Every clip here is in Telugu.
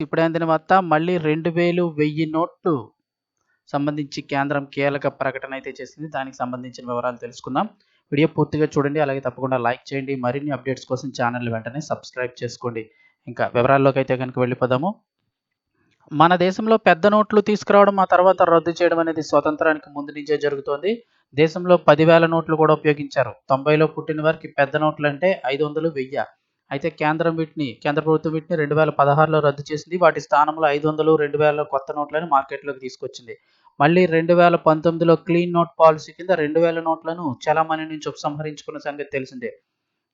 ఇప్పుడందిన వార్త మళ్ళీ 2000, 1000 నోట్లు సంబంధించి కేంద్రం కీలక ప్రకటన అయితే చేసింది. దానికి సంబంధించిన వివరాలు తెలుసుకుందాం. వీడియో పూర్తిగా చూడండి. అలాగే తప్పకుండా లైక్ చేయండి. మరిన్ని అప్డేట్స్ కోసం ఛానల్ వెంటనే సబ్స్క్రైబ్ చేసుకోండి. ఇంకా వివరాల్లోకి అయితే కనుక వెళ్ళిపోదాము. మన దేశంలో పెద్ద నోట్లు తీసుకురావడం, ఆ తర్వాత రద్దు చేయడం అనేది స్వతంత్రానికి ముందు నుంచే జరుగుతోంది. దేశంలో 10,000 నోట్లు కూడా ఉపయోగించారు. 90లో పుట్టిన వారికి పెద్ద నోట్లు అంటే 500, 1000. అయితే కేంద్ర ప్రభుత్వం వీటిని 2016లో రద్దు చేసింది. వాటి స్థానంలో 500, 2000 కొత్త నోట్లను మార్కెట్లోకి తీసుకొచ్చింది. మళ్ళీ 2019లో క్లీన్ నోట్ పాలసీ కింద 2000 నోట్లను చలామణి నుంచి ఉపసంహరించుకున్న సంగతి తెలిసిందే.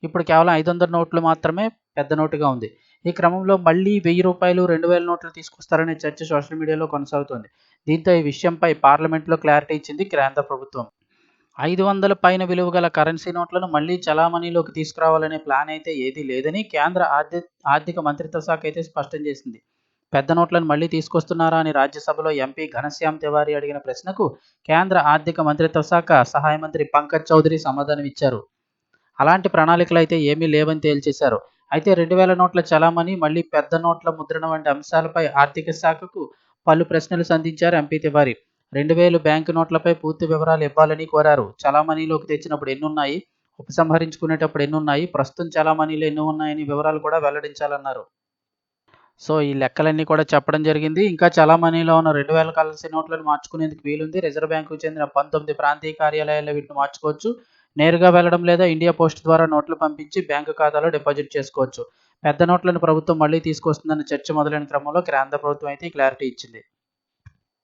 ఇప్పుడు కేవలం 500 నోట్లు మాత్రమే పెద్ద నోటుగా ఉంది. ఈ క్రమంలో మళ్ళీ రూ. 1000, 2000 నోట్లు తీసుకొస్తారనే చర్చ సోషల్ మీడియాలో కొనసాగుతోంది. దీంతో ఈ విషయంపై పార్లమెంట్లో క్లారిటీ ఇచ్చింది కేంద్ర ప్రభుత్వం. 500 పైన విలువ గల కరెన్సీ నోట్లను మళ్లీ చలామణిలోకి తీసుకురావాలనే ప్లాన్ అయితే ఏదీ లేదని కేంద్ర ఆర్థిక మంత్రిత్వ శాఖ అయితే స్పష్టం చేసింది. పెద్ద నోట్లను మళ్లీ తీసుకొస్తున్నారా అని రాజ్యసభలో ఎంపీ ఘనశ్యామ్ తివారీ అడిగిన ప్రశ్నకు కేంద్ర ఆర్థిక మంత్రిత్వ శాఖ సహాయ మంత్రి పంకజ్ చౌదరి సమాధానం ఇచ్చారు. అలాంటి ప్రణాళికలు అయితే ఏమీ లేవని తేల్చేశారు. అయితే 2000 నోట్ల చలామణి, మళ్లీ పెద్ద నోట్ల ముద్రణ వంటి అంశాలపై ఆర్థిక శాఖకు పలు ప్రశ్నలు సంధించారు ఎంపీ తివారీ. 2000 బ్యాంకు నోట్లపై పూర్తి వివరాలు ఇవ్వాలని కోరారు. చలామణిలోకి తెచ్చినప్పుడు ఎన్నున్నాయి, ఉపసంహరించుకునేటప్పుడు ఎన్నున్నాయి, ప్రస్తుతం చలామణిలో ఎన్ని ఉన్నాయని వివరాలు కూడా వెల్లడించాలన్నారు. సో ఈ లెక్కలన్నీ కూడా చెప్పడం జరిగింది. ఇంకా చలామణిలో ఉన్న 2000 కరెన్సీ నోట్లను మార్చుకునేందుకు వీలుంది. రిజర్వ్ బ్యాంకుకు చెందిన 19 ప్రాంతీయ కార్యాలయాల్లో వీటిని మార్చుకోవచ్చు. నేరుగా వెళ్లడం లేదా ఇండియా పోస్ట్ ద్వారా నోట్లు పంపించి బ్యాంకు ఖాతాలో డిపాజిట్ చేసుకోవచ్చు. పెద్ద నోట్లను ప్రభుత్వం మళ్లీ తీసుకొస్తుందన్న చర్చ మొదలైన క్రమంలో కేంద్ర ప్రభుత్వం అయితే క్లారిటీ ఇచ్చింది.